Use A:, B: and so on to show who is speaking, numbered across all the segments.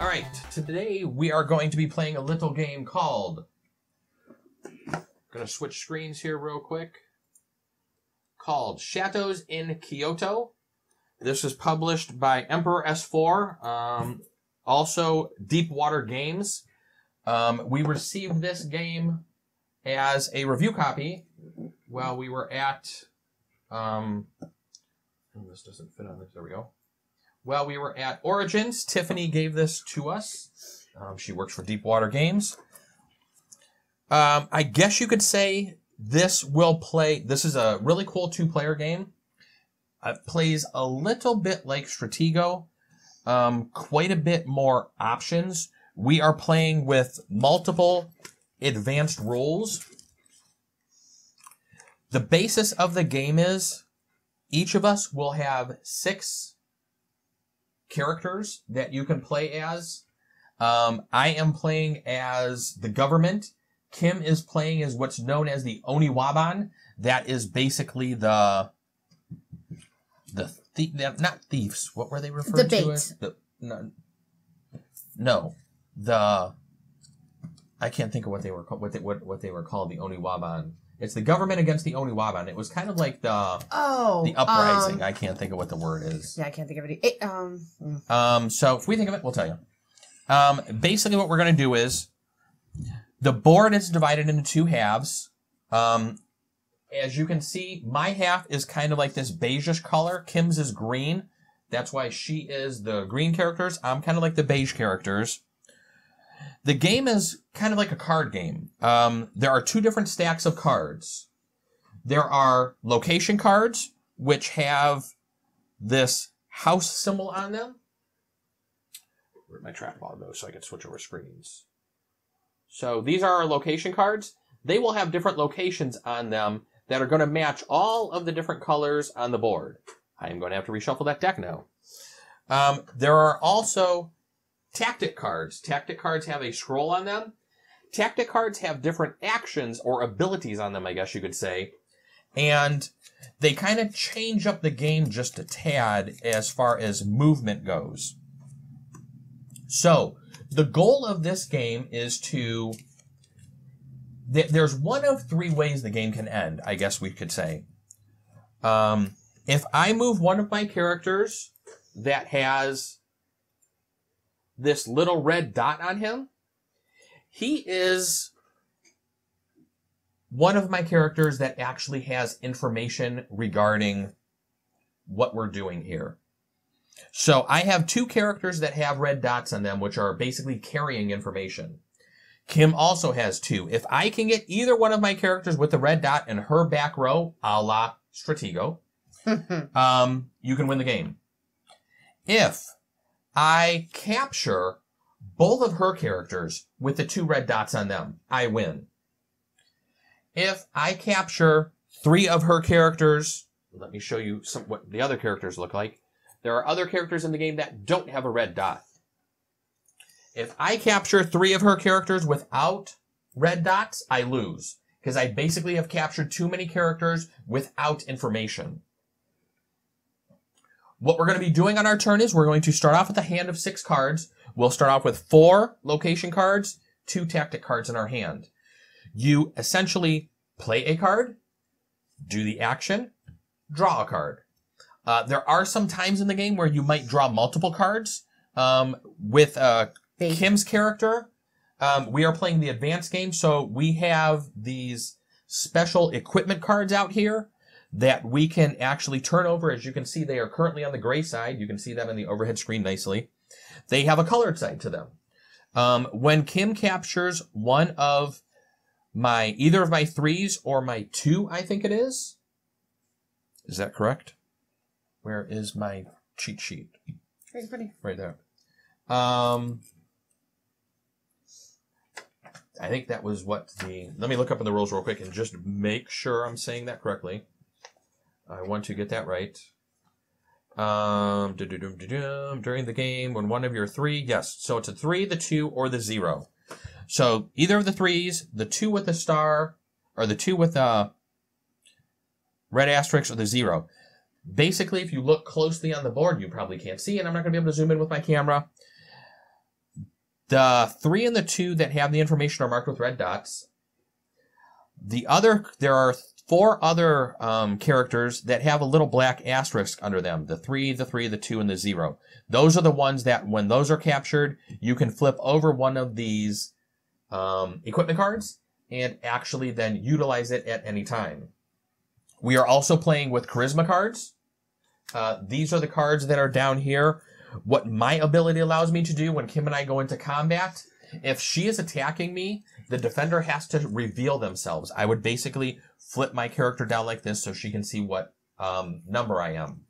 A: All right, today we are going to be playing a little game called... Gonna switch screens here real quick. Called Chateaus in Kyoto. This is published by Emperor S4. Also, Deep Water Games. We received this game as a review copy while we were at... this doesn't fit on this. There we go. While we were at Origins, Tiffany gave this to us. She works for Deep Water Games. I guess you could say this will play... This is a really cool two-player game. It plays a little bit like Stratego. Quite a bit more options. We are playing with multiple advanced rules. The basis of the game is each of us will have 6 characters that you can play as. I am playing as the government. Kim is playing as what's known as the Oniwaban. That is basically not thieves. What were they referred to as? I can't think of what they were called. What they were called, the Oniwaban. It's the government against the Oniwaban. It was kind of like the uprising. I can't think of what the word is.
B: Yeah, I can't think of it.
A: So if we think of it, we'll tell you. Basically, what we're going to do is the board is divided into 2 halves. As you can see, my half is kind of like this beigeish color. Kim's is green. That's why she is the green characters. I'm kind of like the beige characters. The game is kind of like a card game. There are 2 different stacks of cards. There are location cards, which have this house symbol on them. Where'd my trackball go so I can switch over screens? So these are our location cards. They will have different locations on them that are going to match all of the different colors on the board. I am going to have to reshuffle that deck now. There are also tactic cards. Tactic cards have a scroll on them. Tactic cards have different actions or abilities on them, I guess you could say. And they kind of change up the game just a tad as far as movement goes. So, the goal of this game is to... There's one of 3 ways the game can end, I guess we could say. If I move one of my characters that has this little red dot on him, he is one of my characters that actually has information regarding what we're doing here. So I have 2 characters that have red dots on them, which are basically carrying information. Kim also has 2. If I can get either one of my characters with the red dot in her back row, a la Stratego, you can win the game. If I capture both of her characters with the 2 red dots on them, I win. If I capture 3 of her characters, let me show you what the other characters look like. There are other characters in the game that don't have a red dot. If I capture 3 of her characters without red dots, I lose. Because I basically have captured too many characters without information. What we're going to be doing on our turn is we're going to start off with a hand of 6 cards. We'll start off with 4 location cards, 2 tactic cards in our hand. You essentially play a card, do the action, draw a card. There are some times in the game where you might draw multiple cards. With Kim's character, we are playing the advanced game, so we have these special equipment cards out here that we can actually turn over. As you can see, they are currently on the gray side. You can see them in the overhead screen nicely. They have a colored side to them. When Kim captures one of either of my 3s or my 2, I think it is. Is that correct? Where is my cheat sheet? Right there. I think that was what let me look up in the rules real quick and just make sure I'm saying that correctly. I want to get that right. During the game, when one of your 3, yes. So it's a 3, the 2, or the 0. So either of the 3s, the 2 with the star, or the 2 with red asterisk, or the 0. Basically, if you look closely on the board, you probably can't see, and I'm not going to be able to zoom in with my camera. The 3 and the 2 that have the information are marked with red dots. There are 4 other characters that have a little black asterisk under them. The 3, the 2, and the 0. Those are the ones that, when those are captured, you can flip over one of these equipment cards and actually then utilize it at any time. We are also playing with charisma cards. These are the cards that are down here. What my ability allows me to do when Kim and I go into combat, if she is attacking me, the defender has to reveal themselves. I would basically flip my character down like this so she can see what number I am.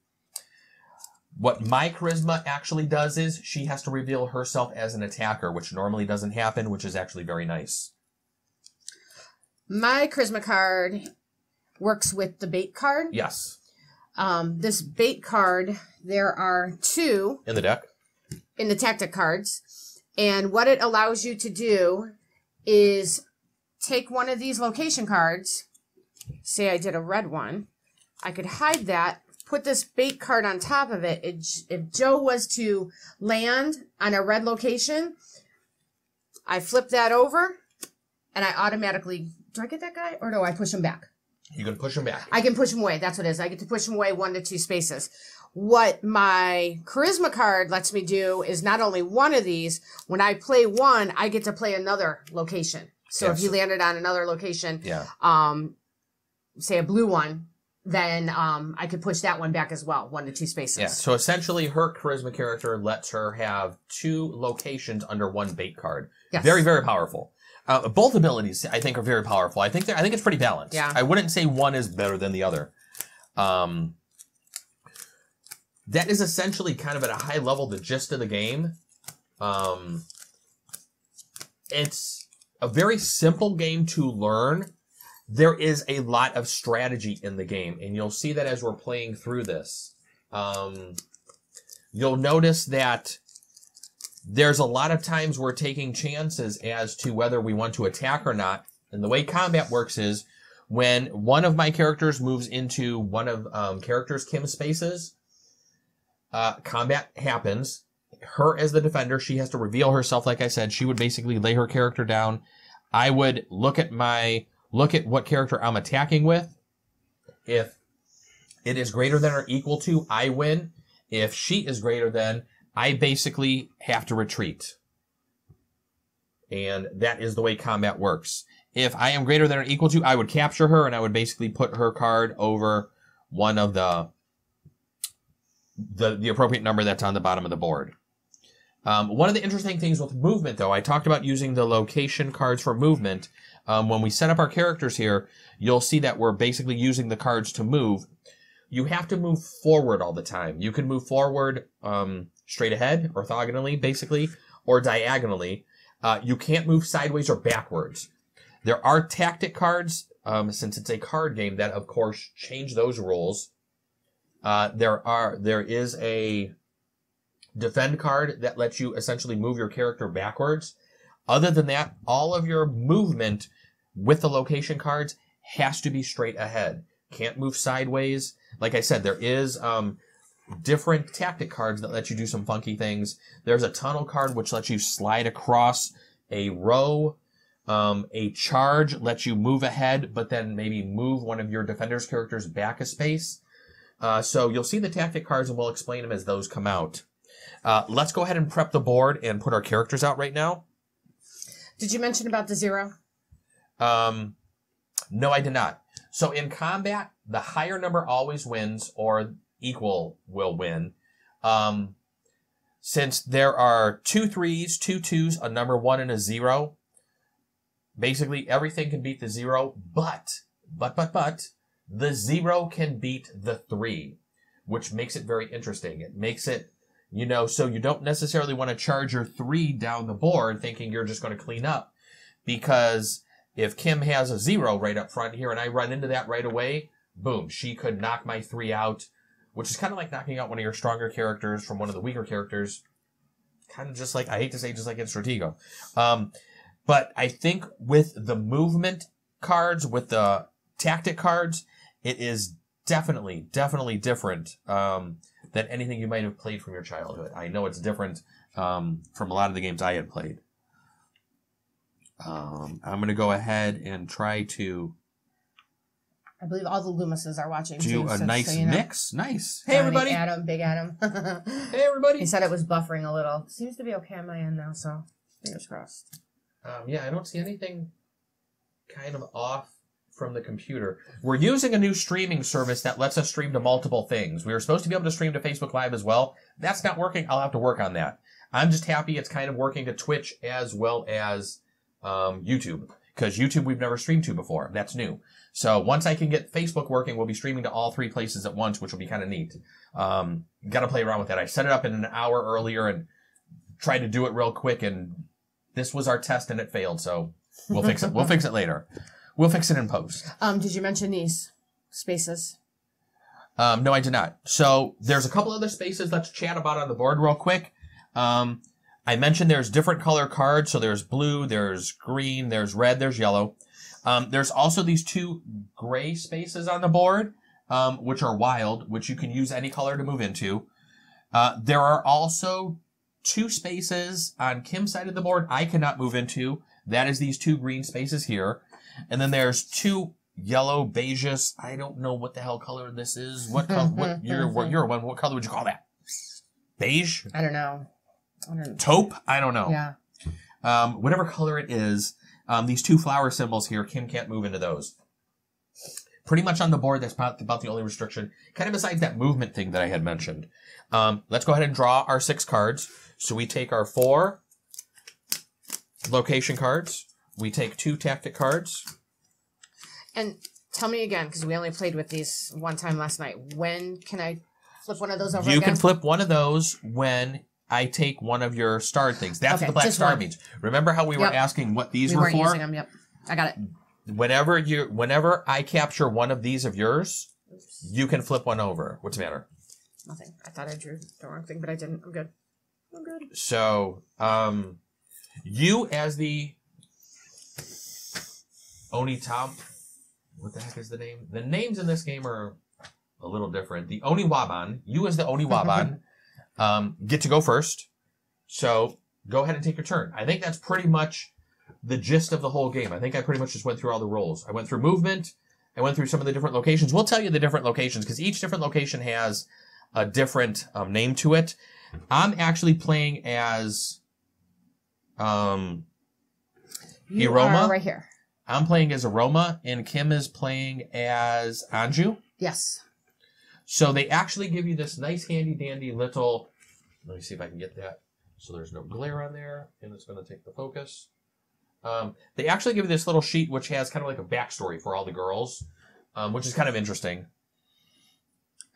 A: What my charisma actually does is she has to reveal herself as an attacker, which normally doesn't happen, which is actually very nice.
B: My charisma card works with the bait card.
A: Yes.
B: This bait card, there are 2
A: in the deck,
B: in the tactic cards, and what it allows you to do is take one of these location cards. Say I did a red one, I could hide that, put this bait card on top of it. If Joe was to land on a red location, I flip that over and I automatically, do I get that guy or do I push him back?
A: You can push him back.
B: I can push him away. That's what it is. I get to push him away 1 to 2 spaces. What my charisma card lets me do is not only one of these, when I play one, I get to play another location. So
A: Yes.
B: if you landed on another location,
A: Yeah.
B: say a blue one, then I could push that one back as well, 1 to 2 spaces.
A: Yeah. So essentially, her charisma character lets her have 2 locations under 1 bait card.
B: Yes.
A: Very, very powerful. Both abilities, I think, are very powerful. I think it's pretty balanced.
B: Yeah.
A: I wouldn't say one is better than the other. That is essentially kind of at a high level the gist of the game. It's a very simple game to learn. There is a lot of strategy in the game, and you'll see that as we're playing through this. You'll notice that there's a lot of times we're taking chances as to whether we want to attack or not. And the way combat works is when one of my characters moves into one of characters Kim's spaces, combat happens. Her as the defender, she has to reveal herself. Like I said, she would basically lay her character down. I would look at what character I'm attacking with. If it is greater than or equal to, I win. If she is greater than, I basically have to retreat. And that is the way combat works. If I am greater than or equal to, I would capture her, and I would basically put her card over one of the appropriate number that's on the bottom of the board. One of the interesting things with movement, though, I talked about using the location cards for movement. When we set up our characters here, you'll see that we're basically using the cards to move. You have to move forward all the time. You can move forward straight ahead, orthogonally, basically, or diagonally. You can't move sideways or backwards. There are tactic cards, since it's a card game, that, of course, change those rules. There is a defend card that lets you essentially move your character backwards. Other than that, all of your movement with the location cards has to be straight ahead. Can't move sideways. Like I said, there is different tactic cards that let you do some funky things. There's a tunnel card which lets you slide across a row. A charge lets you move ahead, but then maybe move one of your defender's characters back a space. So you'll see the tactic cards, and we'll explain them as those come out. Let's go ahead and prep the board and put our characters out right now.
B: Did you mention about the 0?
A: No, I did not. So in combat, the higher number always wins, or equal will win. Since there are 2 3s, 2 2s, a number 1, and a 0, basically everything can beat the 0, but the 0 can beat the 3, which makes it very interesting. It makes it, so you don't necessarily want to charge your 3 down the board thinking you're just going to clean up, because if Kim has a 0 right up front here and I run into that right away, boom, she could knock my 3 out, which is kind of like knocking out one of your stronger characters from one of the weaker characters. Kind of just like, I hate to say, just like in Stratego. But I think with the movement cards, with the tactic cards, it is definitely different than anything you might have played from your childhood. I know it's different from a lot of the games I had played. I'm going to go ahead and try to
B: I believe all the Loomises are watching
A: do
B: too,
A: a
B: so
A: nice
B: you know.
A: mix. Nice. Hey,
B: Johnny,
A: everybody.
B: Adam, Big Adam.
A: Hey, everybody.
B: He said it was buffering a little. Seems to be okay on my end now, so fingers crossed.
A: Yeah, I don't see anything kind of off from the computer. We're using a new streaming service that lets us stream to multiple things. We were supposed to be able to stream to Facebook Live as well. That's not working. I'll have to work on that. I'm just happy it's kind of working to Twitch as well as YouTube. Because YouTube we've never streamed to before. That's new. So once I can get Facebook working, we'll be streaming to all 3 places at once, which will be kind of neat. Got to play around with that. I set it up in an hour earlier and tried to do it real quick, and this was our test and it failed. So we'll fix it. We'll fix it later. We'll fix it in post.
B: Did you mention these spaces?
A: No, I did not. So there's a couple other spaces let's chat about on the board real quick. I mentioned there's different color cards. So there's blue, there's green, there's red, there's yellow. There's also these 2 gray spaces on the board, which are wild, which you can use any color to move into. There are also 2 spaces on Kim's side of the board I cannot move into. That is these 2 green spaces here. And then there's 2 yellow, beiges. I don't know what the hell color this is. What color? You're one. What color would you call that? Beige?
B: I don't know.
A: Taupe? I don't know.
B: Yeah.
A: Whatever color it is, these 2 flower symbols here, Kim can't move into those. Pretty much on the board, that's about the only restriction. Kind of besides that movement thing that I had mentioned. Let's go ahead and draw our 6 cards. So we take our 4 location cards. We take 2 tactic cards.
B: And tell me again, because we only played with these one time last night. When can I flip one of those over
A: You
B: again?
A: can flip one of those when I take one of your starred things. That's what the black star means. Remember how we were asking what these were for?
B: We weren't using them. Yep, I got it.
A: Whenever I capture one of these of yours, you can flip one over. What's the matter?
B: Nothing. I thought I drew the wrong thing, but I didn't. I'm good. I'm good.
A: So, you as the Onitab, what the heck is the name? The names in this game are a little different. The Oniwaban, you as the Oniwaban, get to go first. So go ahead and take your turn. I think that's pretty much the gist of the whole game. I think I pretty much just went through all the roles. I went through movement. I went through some of the different locations. We'll tell you the different locations because each different location has a different name to it. I'm actually playing as
B: You
A: Iroma.
B: are right here.
A: I'm playing as Aroma, and Kim is playing as Anju.
B: Yes.
A: So they actually give you this nice handy-dandy little... Let me see if I can get that so there's no glare on there, and it's going to take the focus. They actually give you this little sheet which has kind of like a backstory for all the girls, which is kind of interesting.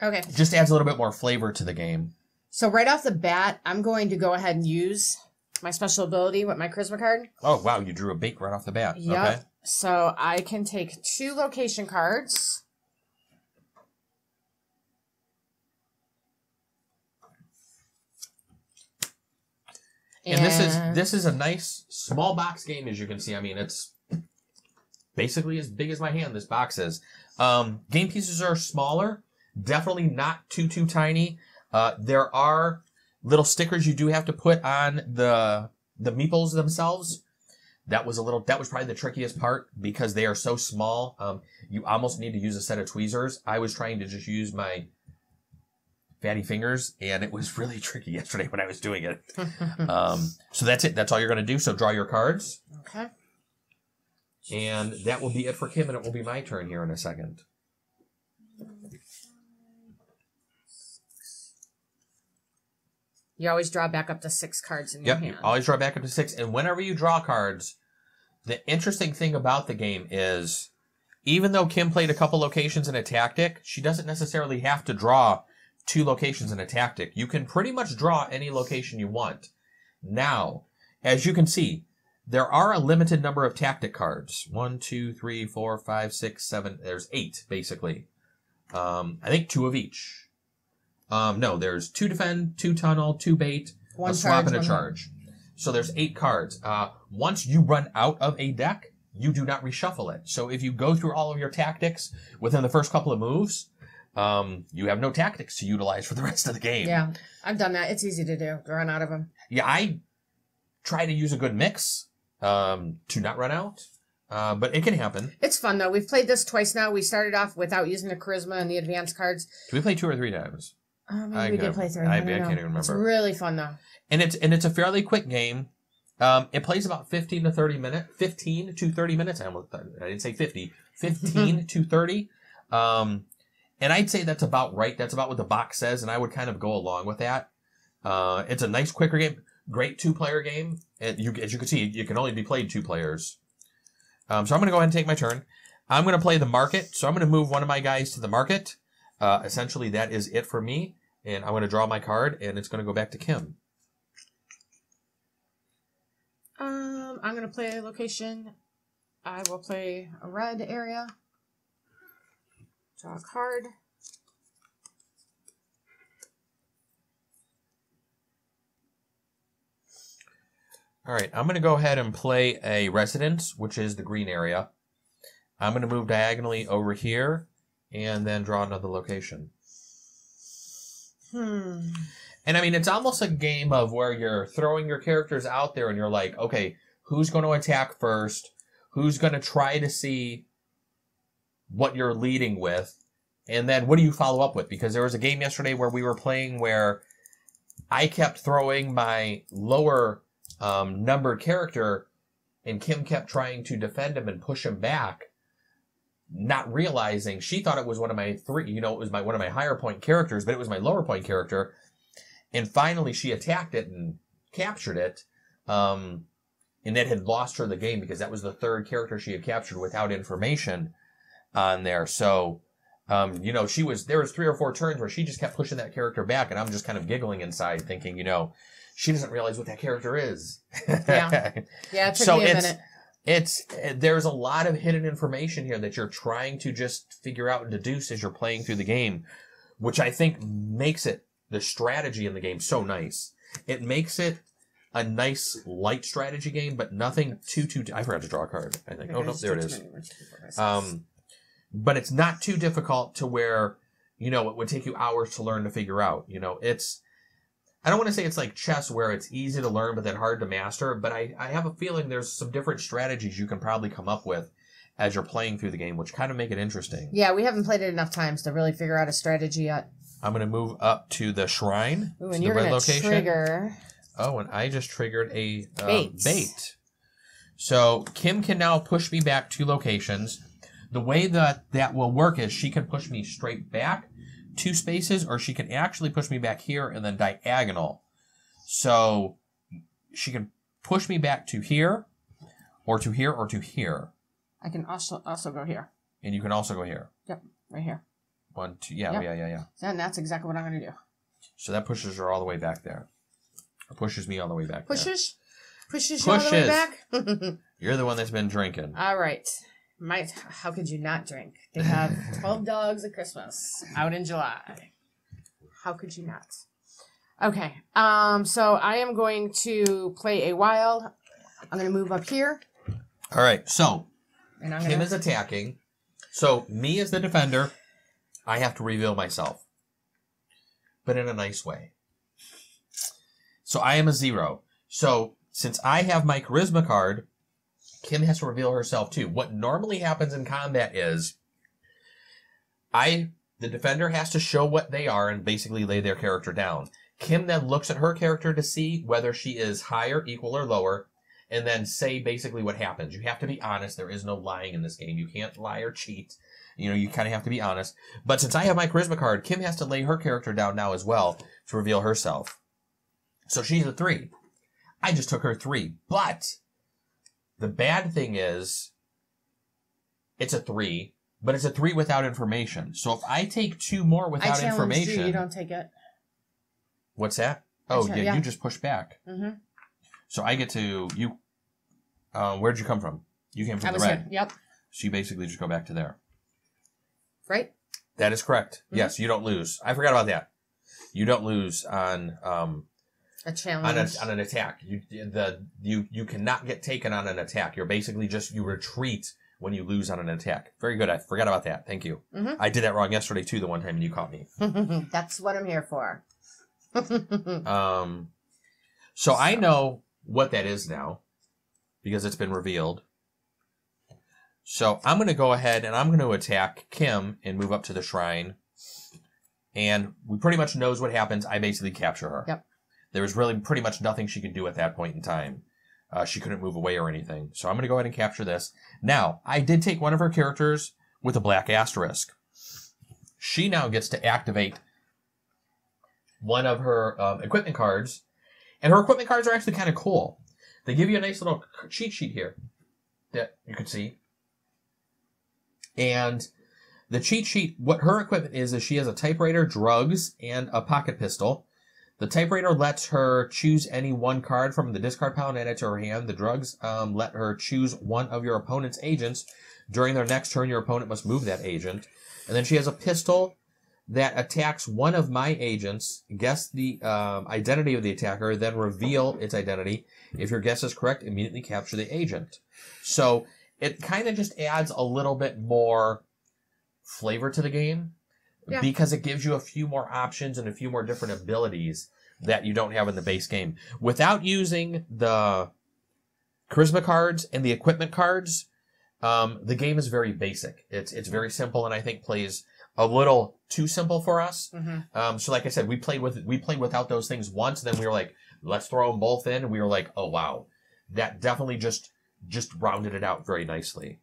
B: Okay.
A: It just adds a little bit more flavor to the game.
B: So right off the bat, I'm going to go ahead and use my special ability with my charisma card.
A: Oh, wow, you drew a bait right off the bat.
B: Yep.
A: Okay.
B: So I can take 2 location cards.
A: And this is a nice small box game, as you can see. I mean, it's basically as big as my hand, this box is. Game pieces are smaller, definitely not too tiny. There are little stickers you do have to put on the meeples themselves. That was probably the trickiest part because they are so small. You almost need to use a set of tweezers. I was trying to just use my fatty fingers, and it was really tricky yesterday when I was doing it. So that's it. That's all you're going to do. So draw your cards.
B: Okay.
A: And that will be it for Kim, and it will be my turn here in a second.
B: You always draw back up to 6 cards in your hand.
A: Yep, always draw back up to 6. And whenever you draw cards, the interesting thing about the game is, even though Kim played a couple locations in a tactic, she doesn't necessarily have to draw 2 locations in a tactic. You can pretty much draw any location you want. Now, as you can see, there are a limited number of tactic cards. 1, 2, 3, 4, 5, 6, 7. There's 8, basically. I think 2 of each. No, there's 2 defend, 2 tunnel, 2 bait,
B: 1
A: a swap,
B: charge,
A: and a charge. So there's 8 cards. Once you run out of a deck, you do not reshuffle it. So if you go through all of your tactics within the first couple of moves, you have no tactics to utilize for the rest of the game.
B: Yeah, I've done that. It's easy to do. Run out of them.
A: Yeah, I try to use a good mix. to not run out. But it can happen.
B: It's fun, though. We've played this twice now. We started off without using the charisma and the advanced cards.
A: Did we play 2 or 3 times?
B: Maybe we did play 3.
A: I can't even remember.
B: It's really fun, though.
A: And it's a fairly quick game. It plays about 15 to 30 minutes. 15 to 30 minutes. I didn't say 50. 15 to 30. And I'd say that's about right. That's about what the box says, and I would kind of go along with that. It's a nice, quicker game. Great 2-player game. And as you can see, it can only be played 2 players. So I'm going to go ahead and take my turn. I'm going to play the market. So I'm going to move one of my guys to the market. Essentially, that is it for me. And I'm going to draw my card, and it's going to go back to Kim.
B: I'm going to play a location. I will play a red area. Draw a card.
A: All right, I'm going to go ahead and play a residence, which is the green area. I'm going to move diagonally over here and then draw another location. And I mean, it's almost a game of where you're throwing your characters out there and you're like, okay, who's going to attack first? Who's going to try to see what you're leading with? And then what do you follow up with? Because there was a game yesterday where we were playing where I kept throwing my lower numbered character, and Kim kept trying to defend him and push him back, not realizing she thought it was one of my 3, it was one of my higher point characters, but it was my lower point character. And finally she attacked it and captured it. And it had lost her the game because that was the 3rd character she had captured without information on there. So, there was 3 or 4 turns where she just kept pushing that character back, and I'm just kind of giggling inside thinking, she doesn't realize what that character is.
B: Yeah. Yeah, it took me a minute.
A: There's a lot of hidden information here that you're trying to just figure out and deduce as you're playing through the game, which I think makes the strategy in the game so nice. It makes it a nice, light strategy game, but nothing too... I forgot to draw a card, I think. Oh, no, there it is. But it's not too difficult to where, it would take you hours to learn to figure out. I don't want to say it's like chess where it's easy to learn but then hard to master, but I have a feeling there's some different strategies you can probably come up with as you're playing through the game, which kind of make it interesting.
B: Yeah, we haven't played it enough times to really figure out a strategy yet.
A: I'm going to move up to the shrine.
B: Ooh, and you're going to trigger...
A: Oh, and I just triggered a bait. So Kim can now push me back 2 locations. The way that will work is she can push me straight back 2 spaces, or she can actually push me back here and then diagonal. So she can push me back to here, or to here, or to here.
B: I can also go here.
A: And you can also go here.
B: Yep, right here.
A: 1, 2, yeah.
B: And that's exactly what I'm going to do.
A: So that pushes her all the way back there. Or pushes me all the way back there.
B: Pushes you all the way back?
A: You're the one that's been drinking.
B: All right. How could you not drink? They have 12 Dogs at Christmas out in July. How could you not? Okay. So I am going to play a wild. I'm going to move up here.
A: All right. So Kim is attacking. So me as the defender, I have to reveal myself, but in a nice way. So I am a 0. So since I have my charisma card, Kim has to reveal herself too. What normally happens in combat is the defender has to show what they are and basically lay their character down. Kim then looks at her character to see whether she is higher, equal, or lower, and then say basically what happens. You have to be honest. There is no lying in this game. You can't lie or cheat. You kind of have to be honest. But since I have my charisma card, Kim has to lay her character down now as well to reveal herself. So she's a 3. I just took her 3. But the bad thing is it's a 3, but it's a 3 without information. So if I take 2 more without information...
B: You don't take it.
A: What's that? Oh, yeah, you just push back.
B: Mm-hmm.
A: So I get to... where'd you come from? You came from the red.
B: Here. Yep.
A: So you basically just go back to there.
B: Right?
A: That is correct. Mm-hmm. Yes, you don't lose. I forgot about that. You don't lose on...
B: a challenge.
A: On an attack. You cannot get taken on an attack. You're basically you retreat when you lose on an attack. Very good. I forgot about that. Thank you.
B: Mm-hmm.
A: I did that wrong yesterday too, the one time you caught me.
B: That's what I'm here for.
A: So I know what that is now because it's been revealed. So I'm going to go ahead and I'm going to attack Kim and move up to the shrine. And we pretty much knows what happens. I basically capture her.
B: Yep.
A: There was really pretty much nothing she could do at that point in time. She couldn't move away or anything. So I'm going to go ahead and capture this. Now, I did take one of her characters with a black asterisk. She now gets to activate one of her equipment cards. And her equipment cards are actually kind of cool. They give you a nice little cheat sheet here that you can see. And the cheat sheet, what her equipment is she has a typewriter, drugs, and a pocket pistol. The typewriter lets her choose any one card from the discard pile and add it to her hand. The drugs let her choose one of your opponent's agents. During their next turn, your opponent must move that agent. And then she has a pistol that attacks one of my agents. Guess the identity of the attacker, then reveal its identity. If your guess is correct, immediately capture the agent. So it kind of just adds a little bit more flavor to the game. Yeah. Because it gives you a few more options and a few more different abilities that you don't have in the base game. Without using the charisma cards and the equipment cards, the game is very basic. It's very simple, and I think plays a little too simple for us. Mm-hmm. So like I said, we played without those things once, and then we were like, let's throw them both in, and we were like, oh wow. That definitely just rounded it out very nicely.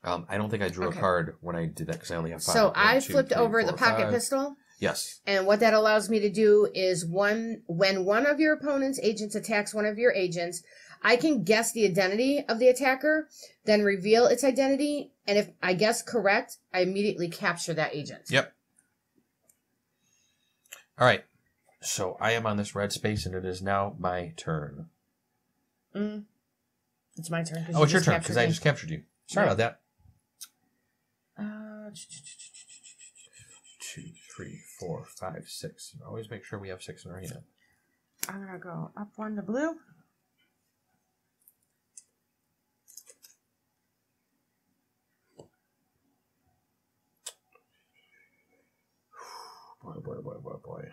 A: I don't think I drew a card when I did that because I only have 5.
B: So I flipped over the pocket pistol.
A: Yes.
B: And what that allows me to do is when one of your opponent's agents attacks one of your agents, I can guess the identity of the attacker, then reveal its identity, and if I guess correct, I immediately capture that agent.
A: Yep. All right. So I am on this red space, and it is now my turn.
B: It's my turn.
A: Oh, it's your turn because I just captured you. Sorry about that. 2, 3, 4, 5, 6. Always make sure we have 6 in our hand.
B: I'm gonna go up 1 to blue.
A: Boy.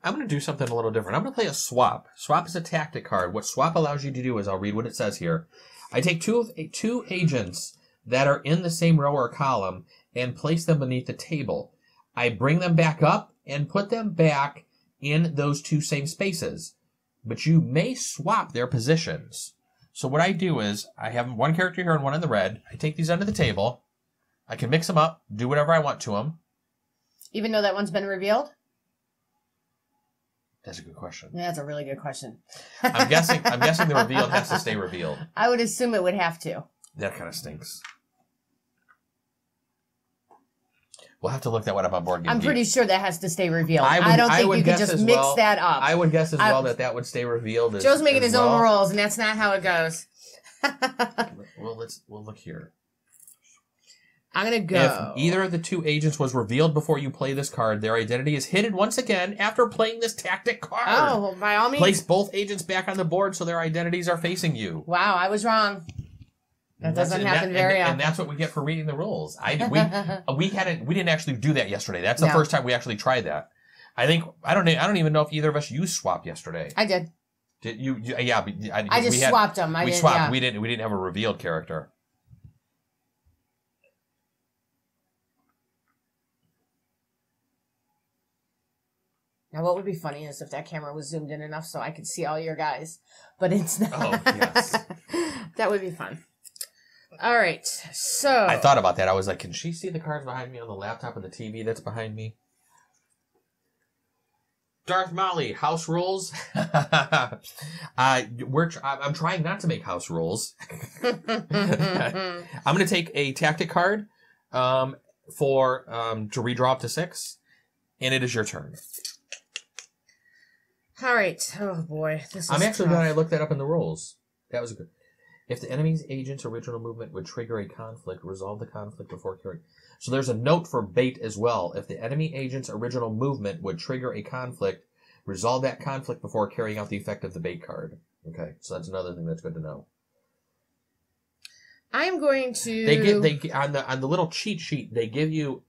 A: I'm going to do something a little different. I'm going to play a swap. Swap is a tactic card. What swap allows you to do is, I'll read what it says here. I take two agents that are in the same row or column and place them beneath the table. I bring them back up and put them back in those 2 same spaces. But you may swap their positions. So what I do is, I have one character here and one in the red. I take these under the table. I can mix them up, do whatever I want to them.
B: Even though that one's been revealed?
A: That's a good question.
B: Yeah, that's a really good question.
A: I'm guessing the revealed has to stay revealed.
B: I would assume it would have to.
A: That kind of stinks. We'll have to look that one up on Board Game
B: I'm
A: Geek.
B: pretty sure that has to stay revealed. I don't think you could just mix that up.
A: I would guess as well that would stay revealed.
B: Joe's making his own rules, and that's not how it goes.
A: We'll look here.
B: I'm going to go.
A: If either of the 2 agents was revealed before you play this card, their identity is hidden once again after playing this tactic card.
B: Oh, well, by all means.
A: Place both agents back on the board so their identities are facing you.
B: Wow, I was wrong. That doesn't happen very often.
A: And that's what we get for reading the rules. We didn't actually do that yesterday. That's the first time we actually tried that. I don't even know if either of us used swap yesterday.
B: I did.
A: Did you? Yeah,
B: I just swapped them.
A: We swapped. Yeah. We didn't have a revealed character.
B: Now, what would be funny is if that camera was zoomed in enough so I could see all your guys, but it's not.
A: Oh, yes.
B: That would be fun. All right, so.
A: I thought about that. I was like, can she see the cards behind me on the laptop and the TV that's behind me? Darth Molly, house rules. I'm trying not to make house rules. I'm going to take a tactic card to redraw up to 6, and it is your turn.
B: All right. Oh boy, this is.
A: I'm actually glad I looked that up in the rules. That was good. If the enemy's agent's original movement would trigger a conflict, resolve the conflict before carrying. So there's a note for bait as well. If the enemy agent's original movement would trigger a conflict, resolve that conflict before carrying out the effect of the bait card. Okay, so that's another thing that's good to know.
B: I'm going to...
A: They on the little cheat sheet, they give you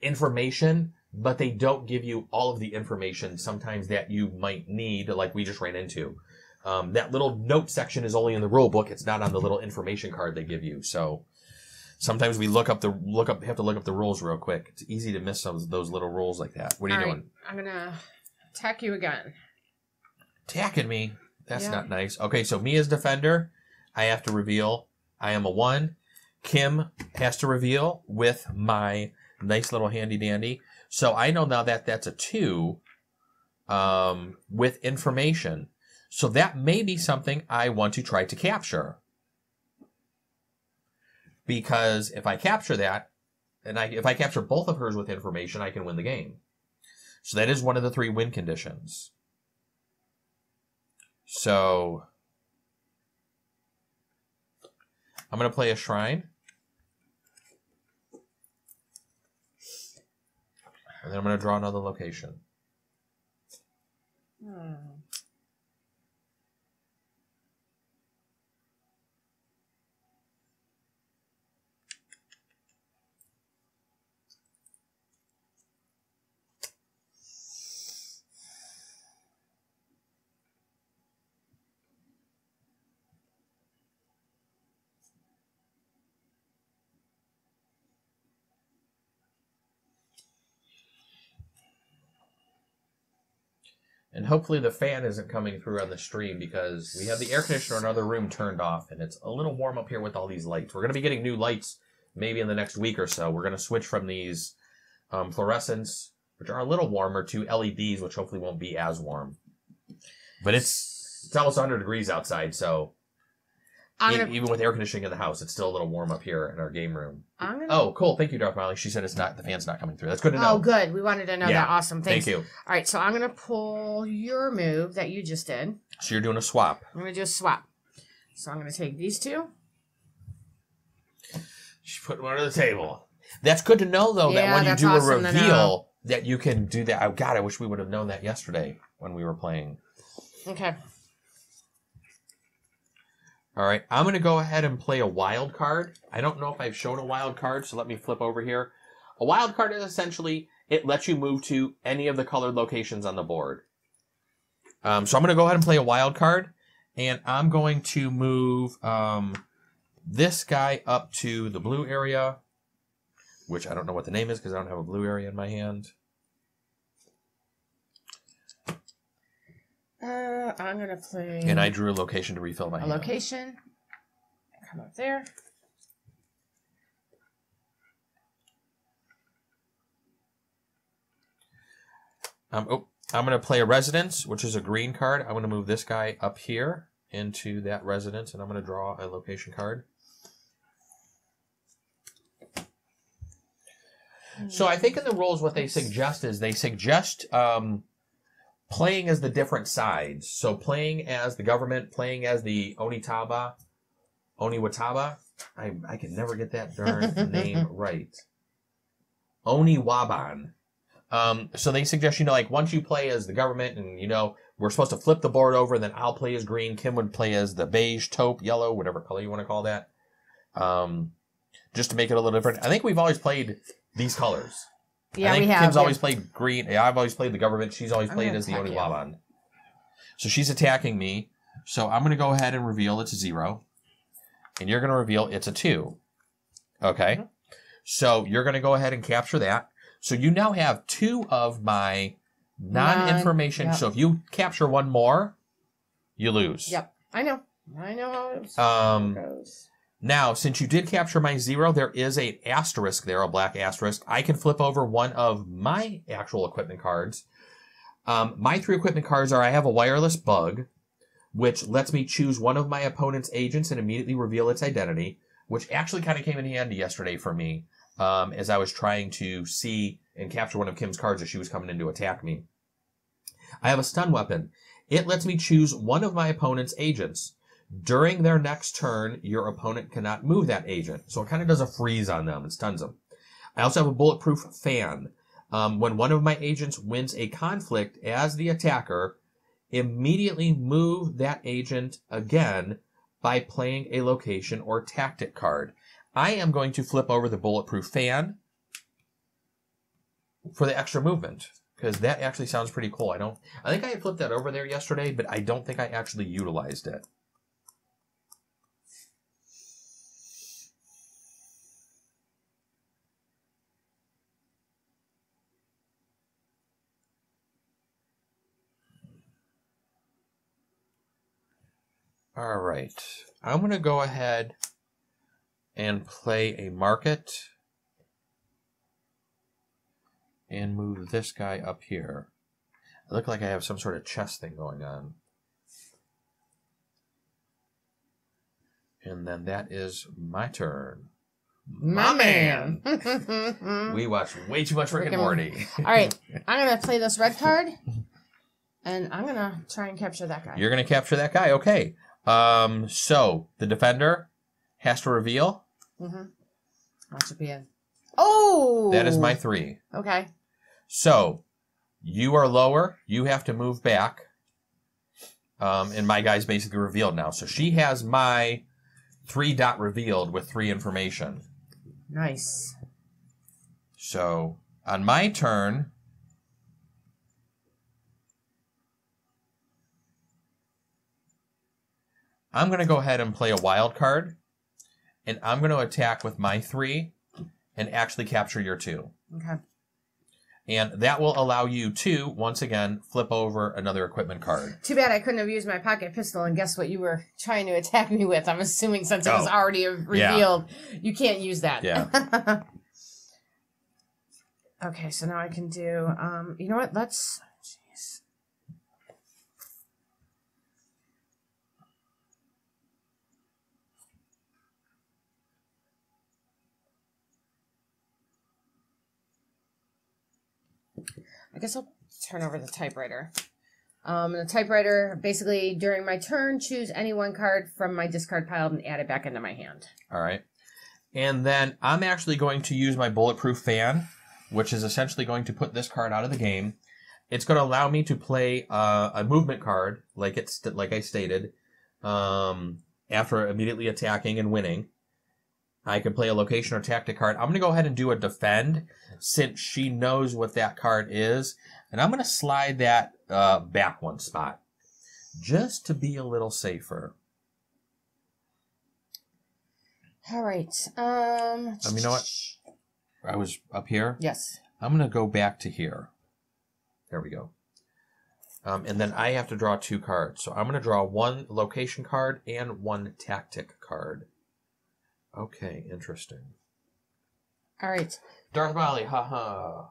A: information, but they don't give you all of the information sometimes that you might need, like we just ran into. That little note section is only in the rule book. It's not on the little information card they give you. So sometimes we have to look up the rules real quick. It's easy to miss those little rules like that. What are you doing?
B: I'm gonna attack you again.
A: Attacking me? That's not nice. Okay, so me as defender, I have to reveal I am a 1. Kim has to reveal with my nice little handy dandy. So I know now that that's a 2 with information. So that may be something I want to try to capture. Because if I capture that, and if I capture both of hers with information, I can win the game. So that is one of the 3 win conditions. So I'm going to play a shrine. And then I'm going to draw another location. And hopefully the fan isn't coming through on the stream because we have the air conditioner in another room turned off and it's a little warm up here with all these lights. We're going to be getting new lights maybe in the next week or so. We're going to switch from these fluorescents, which are a little warmer, to LEDs, which hopefully won't be as warm. But it's almost 100 degrees outside, so even with air conditioning in the house, it's still a little warm up here in our game room. Oh, cool. Thank you, Darth Molly. She said the fan's not coming through. That's good to know.
B: Oh, good. We wanted to know that. Awesome. Thanks.
A: Thank you.
B: All right, so I'm going to pull your move that you just did.
A: So you're doing a swap.
B: I'm going to do a swap. So I'm going to take these 2.
A: She's putting one on the table. That's good to know, though, that when you do a reveal, that you can do that. Oh, God, I wish we would have known that yesterday when we were playing.
B: Okay.
A: All right, I'm going to go ahead and play a wild card. I don't know if I've shown a wild card, so let me flip over here. A wild card is essentially, it lets you move to any of the colored locations on the board. So I'm going to go ahead and play a wild card, and I'm going to move this guy up to the blue area, which I don't know what the name is because I don't have a blue area in my hand.
B: I'm going to play...
A: And I drew a location to refill my hand.
B: A location. Come up there.
A: I'm going to play a residence, which is a green card. I'm going to move this guy up here into that residence, and I'm going to draw a location card. So I think in the rules what they suggest is playing as the different sides. So playing as the government, playing as the Oniwataba. I can never get that darn name right. Oniwaban. So they suggest, like, once you play as the government and, we're supposed to flip the board over, then I'll play as green. Kim would play as the beige, taupe, yellow, whatever color you want to call that. Just to make it a little different. I think we've always played these colors.
B: Yeah,
A: I think
B: we have.
A: Kim's always played green. Yeah, I've always played the government. She's always played as the Oniwaban. So she's attacking me. So I'm going to go ahead and reveal it's a 0. And you're going to reveal it's a 2. Okay? Mm-hmm. So you're going to go ahead and capture that. So you now have 2 of my non-information. Yep. So if you capture one more, you lose.
B: Yep. I know how it goes.
A: Now, since you did capture my 0, there is an asterisk there, a black asterisk. I can flip over one of my actual equipment cards. My 3 equipment cards are, I have a wireless bug, which lets me choose one of my opponent's agents and immediately reveal its identity, which actually kind of came in handy yesterday for me as I was trying to see and capture one of Kim's cards as she was coming in to attack me. I have a stun weapon. It lets me choose one of my opponent's agents. During their next turn, your opponent cannot move that agent. So it kind of does a freeze on them and stuns them. I also have a bulletproof fan. When one of my agents wins a conflict as the attacker, immediately move that agent again by playing a location or tactic card. I am going to flip over the Bulletproof Fan for the extra movement, because that actually sounds pretty cool. I think I had flipped that over there yesterday, but I don't think I actually utilized it. All right, I'm going to go ahead and play a market and move this guy up here. I look like I have some sort of chess thing going on. And then that is my turn.
B: My man.
A: We watch way too much Rick and Morty.
B: All right, I'm going to play this red card, and I'm going to try and capture that guy.
A: You're going to capture that guy? Okay. So the defender has to reveal.
B: Mm-hmm. Watch it be in. Oh!
A: That is my 3.
B: Okay.
A: So you are lower. You have to move back. And my guy's basically revealed now. So she has my 3 dot revealed with 3 information.
B: Nice.
A: So on my turn, I'm going to go ahead and play a wild card, and I'm going to attack with my 3 and actually capture your 2.
B: Okay.
A: And that will allow you to, once again, flip over another equipment card.
B: Too bad I couldn't have used my pocket pistol and guess what you were trying to attack me with. I'm assuming since it was already revealed, you can't use that.
A: Yeah.
B: Okay, so now I can do, you know what, let's, jeez. I guess I'll turn over the typewriter. The typewriter, basically, during my turn, choose any one card from my discard pile and add it back into my hand.
A: All right. And then I'm actually going to use my Bulletproof Fan, which is essentially going to put this card out of the game. It's going to allow me to play a movement card, like I stated, after immediately attacking and winning. I can play a location or tactic card. I'm going to go ahead and do a defend, since she knows what that card is. And I'm going to slide that back 1 spot, just to be a little safer.
B: All right.
A: You know what? I was up here.
B: Yes.
A: I'm going to go back to here. There we go. And then I have to draw 2 cards. So I'm going to draw 1 location card and 1 tactic card. Okay, interesting.
B: All right.
A: Darth Molly, haha.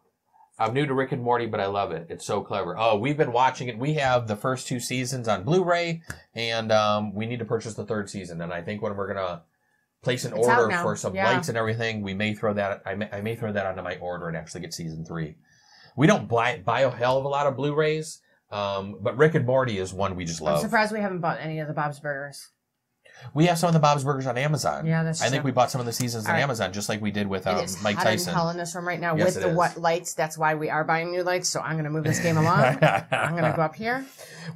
A: I'm new to Rick and Morty, but I love it. It's so clever. Oh, we've been watching it. We have the first 2 seasons on Blu-ray, and we need to purchase the 3rd season. And I think when we're going to place an order for some lights and everything, we may throw that. I may throw that onto my order and actually get season 3. We don't buy a hell of a lot of Blu-rays, but Rick and Morty is one we just love.
B: I'm surprised we haven't bought any of the Bob's Burgers.
A: We have some of the Bob's Burgers on Amazon.
B: Yeah, that's true.
A: I think we bought some of the seasons on Amazon, just like we did with Mike Tyson.
B: It's hot in this room right now
A: Yes,
B: with the what lights. That's why we are buying new lights. So I'm going to move this game along. I'm going to go up here.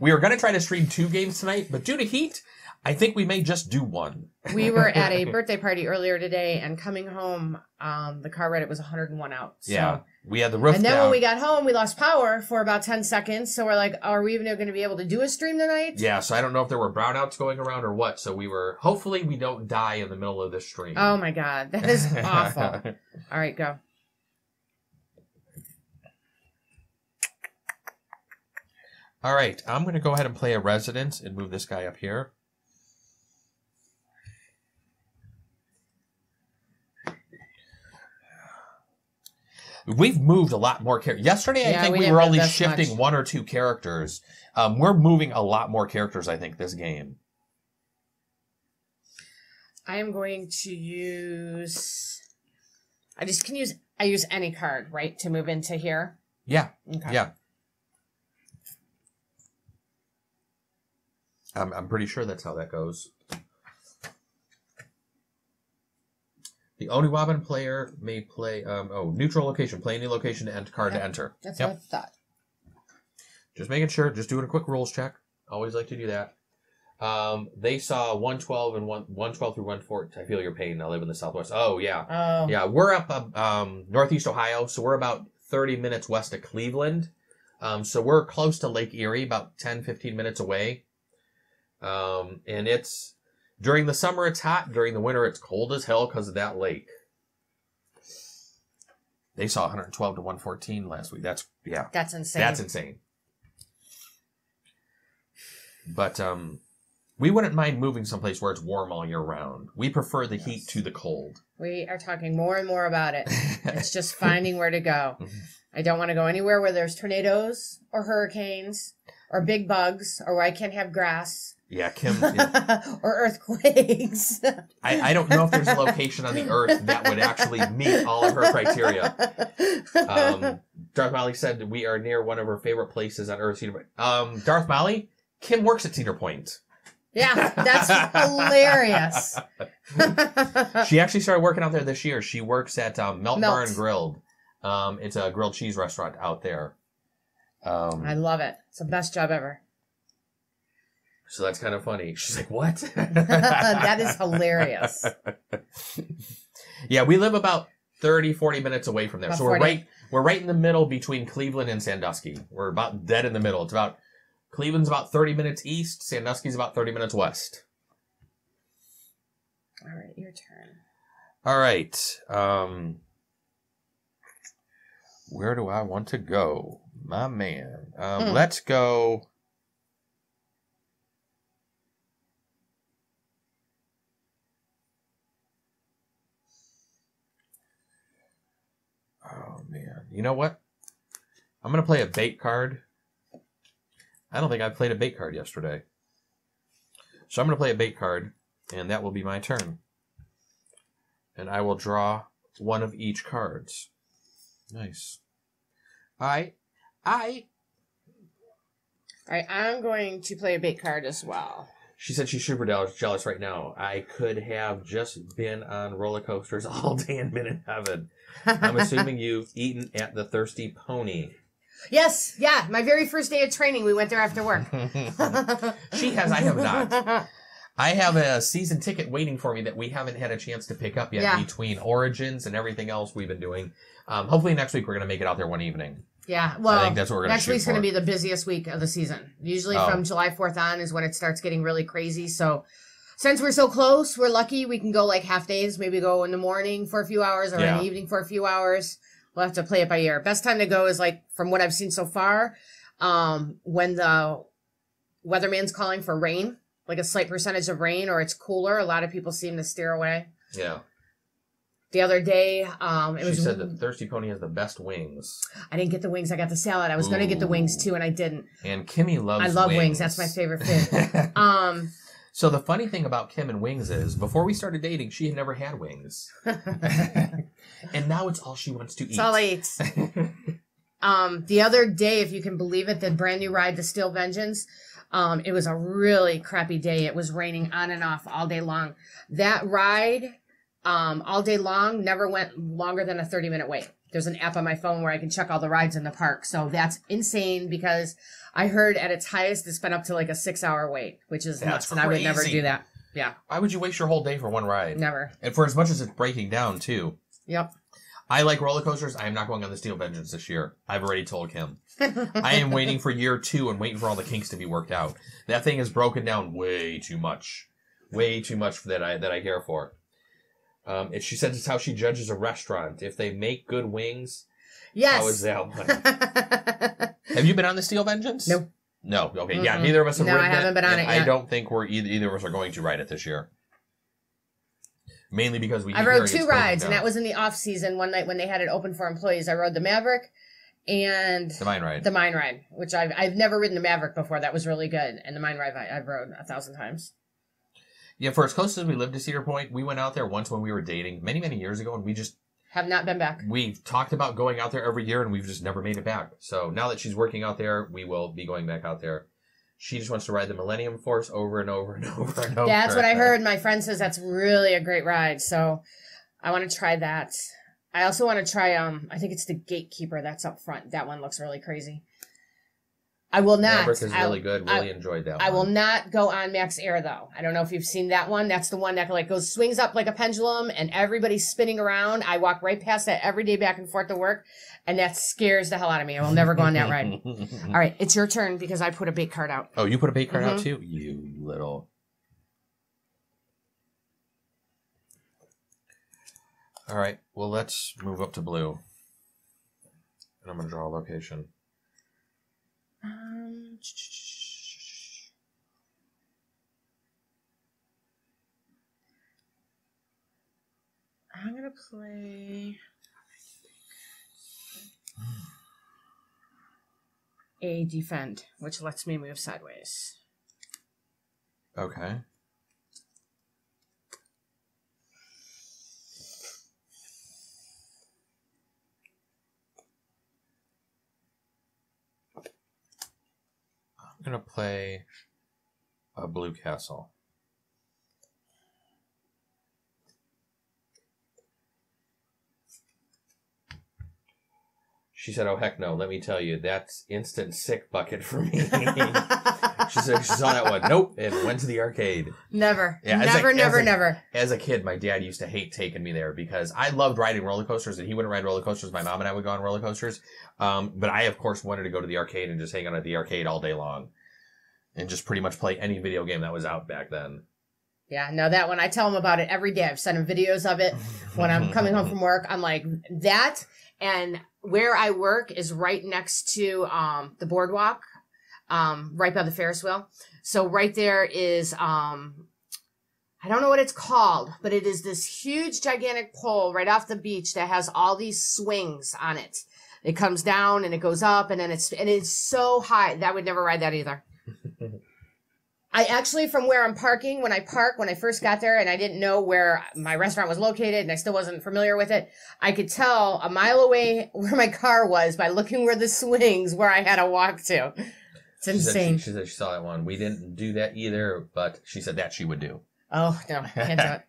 A: We were going to try to stream 2 games tonight, but due to heat, I think we may just do 1.
B: We were at a birthday party earlier today, and coming home, the car read it was 101 out. So.
A: Yeah, we had the roof
B: And then
A: down.
B: when we got home, we lost power for about 10 seconds. So we're like, are we even going to be able to do a stream tonight?
A: Yeah, so I don't know if there were brownouts going around or what. So hopefully we don't die in the middle of this stream.
B: Oh my God, that is awful. All right, go.
A: All right, I'm going to go ahead and play a residence and move this guy up here. We've moved a lot more characters. Yesterday, I think we were only shifting 1 or 2 characters. We're moving a lot more characters, I think, this game.
B: I am going to use... I use any card, right, to move into here?
A: Yeah.
B: Okay.
A: Yeah. I'm pretty sure that's how that goes. The Oniwaban player may play, neutral location. Play any location to enter card to enter.
B: That's what I thought.
A: Just making sure. Just doing a quick rules check. Always like to do that. They saw 112 and 112 through 114. I feel your pain. I live in the Southwest. Oh, yeah.
B: Oh.
A: Yeah, we're up Northeast Ohio, so we're about 30 minutes west of Cleveland. So we're close to Lake Erie, about 10, 15 minutes away. And it's, during the summer it's hot. During the winter it's cold as hell because of that lake. They saw 112 to 114 last week. That's insane. That's insane. But we wouldn't mind moving someplace where it's warm all year round. We prefer the heat to the cold. We
B: are talking more and more about it. It's just finding where to go. I don't want to go anywhere where there's tornadoes or hurricanes or big bugs or where I can't have grass.
A: Yeah, Kim. Yeah.
B: Or earthquakes.
A: I don't know if there's a location on the earth that would actually meet all of her criteria. Darth Molly said we are near one of her favorite places on Earth, Cedar Point. Darth Molly, Kim works at Cedar Point.
B: Yeah, that's hilarious.
A: She actually started working out there this year. She works at Melt Bar and Grilled. It's a grilled cheese restaurant out there.
B: I love it. It's the best job ever.
A: So that's kind of funny. She's like, what?
B: That is hilarious.
A: Yeah, we live about 30, 40 minutes away from there. About so 40. We're right in the middle between Cleveland and Sandusky. We're about dead in the middle. Cleveland's about 30 minutes east. Sandusky's about 30 minutes west.
B: All right, your turn.
A: All right. Where do I want to go? My man. Let's go. Oh, man. You know what? I'm going to play a bait card. I don't think I played a bait card yesterday. So I'm going to play a bait card, and that will be my turn. And I will draw one of each cards. Nice. All right,
B: I'm going to play a bait card as well.
A: She said she's super jealous right now. I could have just been on roller coasters all day and been in heaven. I'm assuming you've eaten at the Thirsty Pony.
B: Yes, yeah. My very first day of training, we went there after work.
A: She has, I have not. I have a season ticket waiting for me that we haven't had a chance to pick up yet between Origins and everything else we've been doing. Hopefully next week we're going to make it out there one evening.
B: Yeah, well,
A: I think that's what we're going to shoot for.
B: Next week's going to be the busiest week of the season. Usually from July 4th on is when it starts getting really crazy. So since we're so close, we're lucky we can go like half days, maybe go in the morning for a few hours or in the evening for a few hours. We'll have to play it by ear. Best time to go is like, from what I've seen so far, when the weatherman's calling for rain, like a slight percentage of rain, or it's cooler. A lot of people seem to steer away.
A: Yeah.
B: The other day,
A: she said the Thirsty Pony has the best wings.
B: I didn't get the wings. I got the salad. I was going to get the wings too, and I didn't.
A: And Kimmy loves wings.
B: I love wings. That's my favorite food.
A: So the funny thing about Kim and wings is, before we started dating, she had never had wings. And now it's all she wants to eat.
B: It's all I eat. The other day, if you can believe it, the brand new ride to Steel Vengeance, it was a really crappy day. It was raining on and off all day long. That ride, all day long, never went longer than a 30-minute wait. There's an app on my phone where I can check all the rides in the park. So that's insane, because I heard at its highest it's been up to like a 6-hour wait, which is nuts, and I would never do that. Yeah.
A: Why would you waste your whole day for one ride?
B: Never.
A: And for as much as it's breaking down, too.
B: Yep.
A: I like roller coasters. I am not going on the Steel Vengeance this year. I've already told Kim. I am waiting for year 2 and waiting for all the kinks to be worked out. That thing is broken down way too much. Way too much that I care for. She said it's how she judges a restaurant. If they make good wings,
B: yes.
A: How is that one? Have you been on the Steel Vengeance?
B: No.
A: No. Okay. Yeah. Neither of us have ridden it.
B: No, I haven't been on it yet.
A: I don't think either of us are going to ride it this year. Mainly because
B: I rode 2 rides, and that was in the off season. One night when they had it open for employees, I rode the Maverick and
A: the Mine Ride.
B: The Mine Ride, which I've never ridden the Maverick before. That was really good, and the Mine Ride I've rode 1,000 times.
A: Yeah, for as close as we lived to Cedar Point, we went out there once when we were dating, many, many years ago, and we just
B: have not been back.
A: We've talked about going out there every year, and we've just never made it back. So now that she's working out there, we will be going back out there. She just wants to ride the Millennium Force over and over and over and over.
B: That's what I heard. My friend says that's really a great ride, so I want to try that. I also want to try, I think it's the Gatekeeper that's up front. That one looks really crazy. I will not.
A: Maverick is really good. Really enjoyed that one.
B: I will not go on Max Air, though. I don't know if you've seen that one. That's the one that like goes swings up like a pendulum and everybody's spinning around. I walk right past that every day back and forth to work, and that scares the hell out of me. I will never go on that ride. All right, it's your turn because I put a bait card out.
A: Oh, you put a bait card out too? You little... All right, well, let's move up to blue. And I'm going to draw a location.
B: I'm going to play a defend, which lets me move sideways.
A: Okay. I'm going to play a blue castle. She said, oh, heck no. Let me tell you, that's instant sick bucket for me. She said she saw that one. Nope. And went to the arcade.
B: Never.
A: Yeah,
B: Never.
A: As a kid, my dad used to hate taking me there because I loved riding roller coasters, and he wouldn't ride roller coasters. My mom and I would go on roller coasters. But I, of course, wanted to go to the arcade and just hang out at the arcade all day long and just pretty much play any video game that was out back then.
B: Yeah, no, that one, I tell him about it every day. I've sent him videos of it when I'm coming home from work. I'm like, that, and where I work is right next to the boardwalk, right by the Ferris wheel. So right there is, I don't know what it's called, but it is this huge, gigantic pole right off the beach that has all these swings on it. It comes down and it goes up, and then it's so high. That would never ride that either. I actually, from where I'm parking, when I first got there and I didn't know where my restaurant was located and I still wasn't familiar with it, I could tell a mile away where my car was by looking where the swings where I had to walk to. It's insane.
A: She said she saw that one. We didn't do that either, but she said that she would do.
B: Oh, no, can't do it.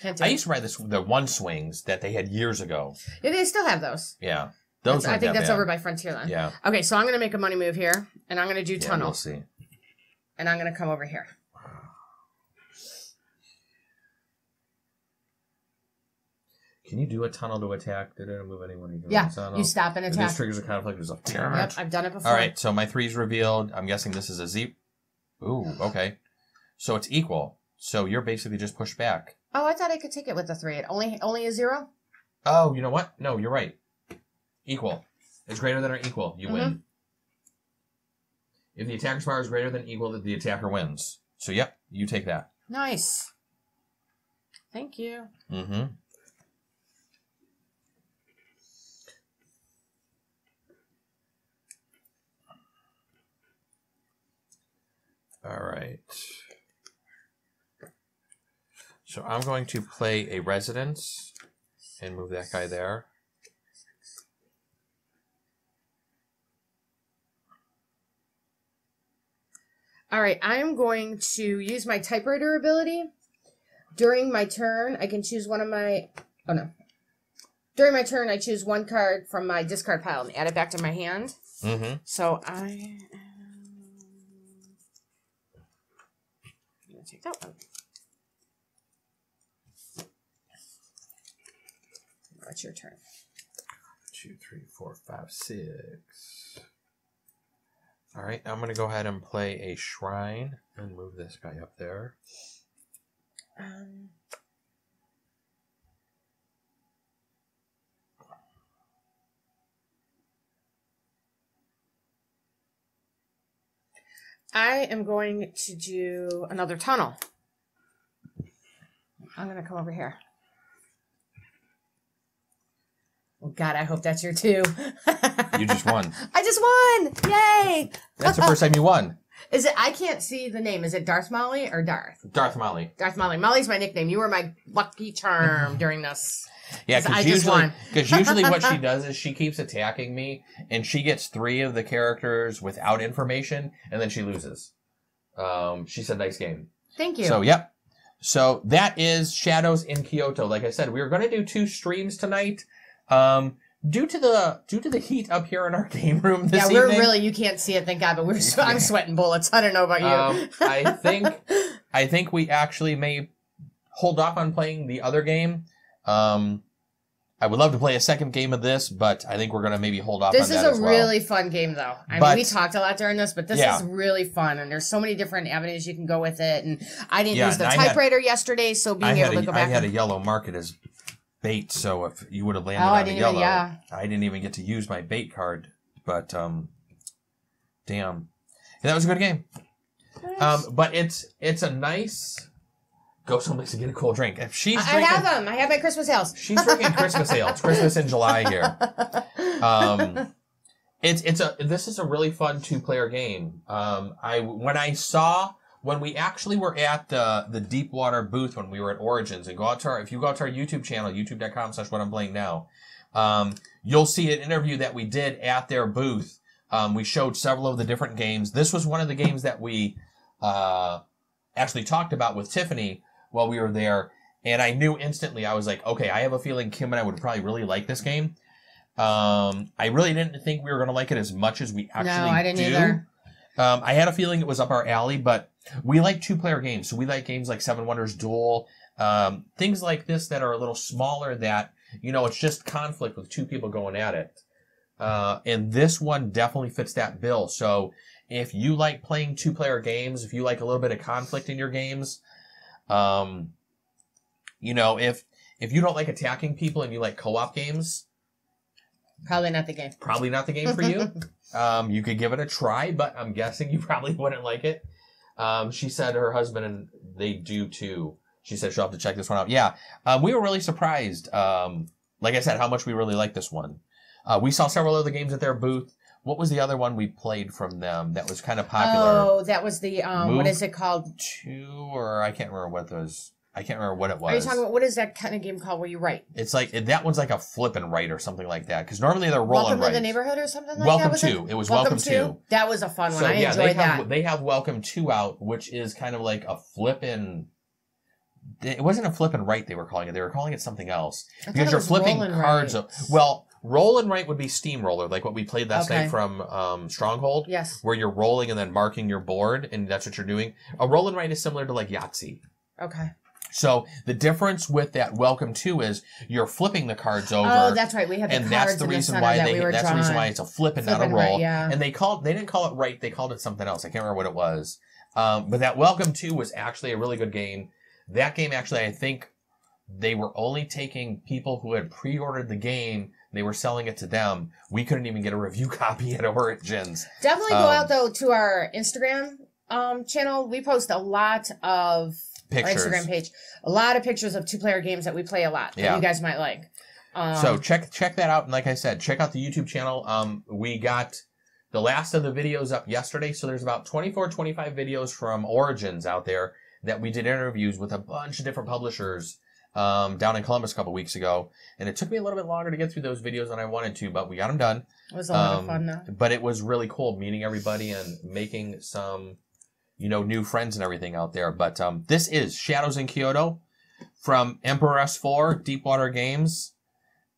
B: Can't do
A: I
B: it.
A: used to ride the one swings that they had years ago.
B: Yeah, they still have those.
A: Yeah.
B: I think that's over by Frontierland.
A: Yeah.
B: Okay, so I'm going to make a money move here, and I'm going to do tunnel.
A: We'll see.
B: And I'm going to come over here.
A: Can you do a tunnel to attack? Did it move anyone?
B: Yeah, you stop and attack.
A: This triggers a conflict. There's a damn it.
B: Yep, I've done it before.
A: All right, so my 3's revealed. I'm guessing this is a Z. Ooh, okay. So it's equal. So you're basically just pushed back.
B: Oh, I thought I could take it with the 3. It only a 0?
A: Oh, you know what? No, you're right. Equal. It's greater than or equal. You win. If the attacker's power is greater than equal, the attacker wins. So, yep, you take that.
B: Nice. Thank you.
A: Mm-hmm. All right. So I'm going to play a residence and move that guy there.
B: All right, I am going to use my typewriter ability. During my turn, I can choose one of my... Oh, no. During my turn, I choose one card from my discard pile and add it back to my hand.
A: Mm-hmm.
B: So I'm going to take that one. What's your turn?
A: 2, 3, 4, 5, 6. All right, I'm going to go ahead and play a shrine and move this guy up there.
B: I am going to do another tunnel. I'm going to come over here. Oh, God, I hope that's your 2.
A: You just won.
B: I just won! Yay!
A: That's the first time you won.
B: Is it? I can't see the name. Is it Darth Molly or Darth?
A: Darth Molly.
B: Darth Molly. Molly's my nickname. You were my lucky charm during this.
A: Yeah, because usually what she does is she keeps attacking me, and she gets 3 of the characters without information, and then she loses. She said, nice game.
B: Thank you.
A: So, yep. So that is Shadows in Kyoto. Like I said, we were going to do 2 streams tonight. due to the heat up here in our game room this
B: we're
A: evening,
B: really, you can't see it, thank God, but I'm sweating bullets. I don't know about you.
A: I think we actually may hold off on playing the other game. I would love to play a second game of this, but I think we're going to maybe hold off on that as well.
B: This is a really fun game, though. I mean, we talked a lot during this, but this is really fun, and there's so many different avenues you can go with it, and I didn't use the typewriter yesterday, so being able to go back.
A: I had a yellow market as bait, so if you would have landed on a yellow, I didn't even get to use my bait card, but damn. Yeah, that was a good game. Nice. But it's a nice... Go someplace to get a cool drink. If she's drinking,
B: I have them. I have my Christmas ales.
A: She's drinking Christmas ale. It's Christmas in July here. This is a really fun 2-player game. When we actually were at the Deepwater booth when we were at Origins, and if you go out to our YouTube channel, youtube.com/whatimplaying now, you'll see an interview that we did at their booth. We showed several of the different games. This was one of the games that we actually talked about with Tiffany while we were there, and I knew instantly, I was like, okay, I have a feeling Kim and I would probably really like this game. I really didn't think we were going to like it as much as we actually do.
B: No, I didn't either.
A: I had a feeling it was up our alley, but we like 2-player games, so we like games like Seven Wonders Duel, things like this that are a little smaller that, it's just conflict with 2 people going at it. And this one definitely fits that bill, so if you like playing 2-player games, if you like a little bit of conflict in your games, if you don't like attacking people and you like co-op games,
B: probably not the game.
A: Probably not the game for you. You could give it a try, but I'm guessing you probably wouldn't like it. She said her husband and they do too. She said she'll have to check this one out. Yeah, we were really surprised. Like I said, how much we really like this one. We saw several other games at their booth. What was the other one we played from them that was kind of popular?
B: Oh, that was the, what is it called?
A: 2, or I can't remember what those... I can't remember what it was.
B: Are you talking about, what is that kind of game called where you write?
A: It's like, that one's like a flip and write or something like that. Because normally they're roll and write.
B: Welcome to the Neighborhood or something like
A: Welcome
B: that?
A: to. It was Welcome to.
B: That was a fun one. I enjoyed that.
A: They have Welcome to out, which is kind of like a flip and... It wasn't a flip and write they were calling it. They were calling it something else. Because you're flipping cards. Well... Roll and write would be Steamroller, like what we played last night from Stronghold.
B: Yes.
A: Where you're rolling and then marking your board, and that's what you're doing. A roll and write is similar to like Yahtzee.
B: Okay.
A: So the difference with that Welcome to is you're flipping the cards over.
B: Oh, that's right. We have the
A: and
B: cards
A: that's the reason why that's the reason why it's a flip and not a roll.
B: Right, yeah.
A: And they didn't call it right, they called it something else. I can't remember what it was. But that Welcome to was actually a really good game. That game actually, I think they were only taking people who had pre-ordered the game. They were selling it to them. We couldn't even get a review copy at Origins.
B: Definitely go out, though, to our Instagram channel. We post a lot of pictures. Our Instagram page. A lot of pictures of 2-player games that we play a lot that you guys might like.
A: So check that out. And like I said, check out the YouTube channel. We got the last of the videos up yesterday. So there's about 24, 25 videos from Origins out there that we did interviews with a bunch of different publishers down in Columbus a couple weeks ago. And it took me a little bit longer to get through those videos than I wanted to, but we got them done.
B: It was a lot of fun, though.
A: But it was really cool meeting everybody and making some, new friends and everything out there. But this is Shadows in Kyoto from Emperor S4, Deepwater Games.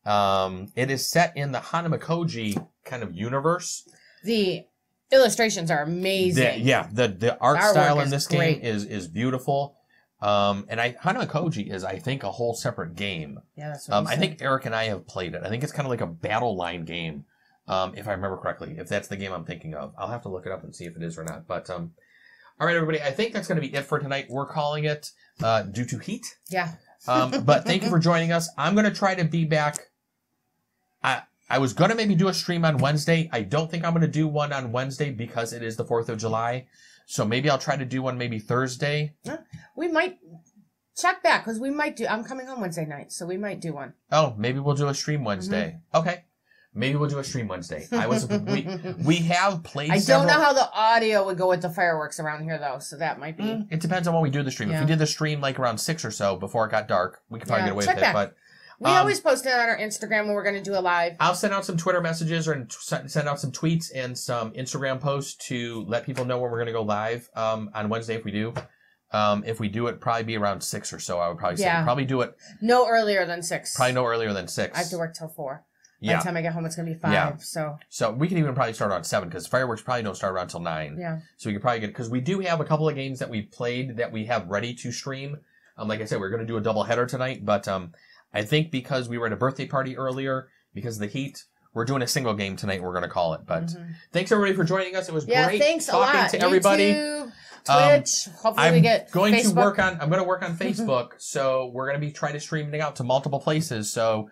A: It is set in the Hanamakoji kind of universe.
B: The illustrations are amazing.
A: The art style in this game is beautiful. And Hanamakoji is, I think, a whole separate game.
B: Yeah, that's what
A: I think Eric and I have played it. I think it's kind of like a battle line game, if I remember correctly, if that's the game I'm thinking of. I'll have to look it up and see if it is or not. But, all right, everybody, I think that's going to be it for tonight. We're calling it Due to Heat.
B: Yeah.
A: But thank you for joining us. I'm going to try to be back. I was going to maybe do a stream on Wednesday. I don't think I'm going to do one on Wednesday because it is the 4th of July. So maybe I'll try to do one maybe Thursday.
B: We might check back because we might do. I'm coming home Wednesday night, so we might do one.
A: Oh, maybe we'll do a stream Wednesday. Mm-hmm. Okay. Maybe we'll do a stream Wednesday. We have played.
B: I don't know how the audio would go with the fireworks around here though, so that might be.
A: It depends on when we do the stream. Yeah. If we did the stream like around 6 or so before it got dark, we could probably get away with it. But
B: we always post it on our Instagram when we're going to do a live.
A: I'll send out some Twitter messages or send out some tweets and some Instagram posts to let people know when we're going to go live on Wednesday if we do. If we do it, probably be around 6 or so, I would probably say. Probably do it.
B: No earlier than 6.
A: Probably no earlier than 6.
B: I have to work till 4. By the time I get home, it's going to be 5.
A: Yeah.
B: So
A: we can even probably start around 7 because fireworks probably don't start around until 9.
B: Yeah.
A: So we could probably get, because we do have a couple of games that we played that we have ready to stream. Like I said, we're going to do a double header tonight, but I think because we were at a birthday party earlier, because of the heat, we're doing a single game tonight. We're going to call it. But thanks everybody for joining us. It was great talking to everybody.
B: YouTube, Twitch. Hopefully we get Facebook.
A: I'm going to work on Facebook. So we're going to be trying to stream it out to multiple places. So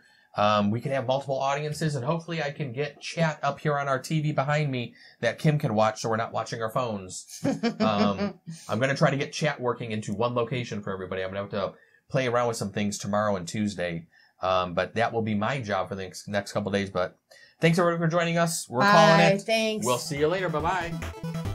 A: we can have multiple audiences, and hopefully I can get chat up here on our TV behind me that Kim can watch, so we're not watching our phones. I'm going to try to get chat working into one location for everybody. I'm going to have to play around with some things tomorrow and Tuesday. But that will be my job for the next couple of days. But thanks everybody for joining us. We're calling it.
B: Thanks.
A: We'll see you later. Bye-bye.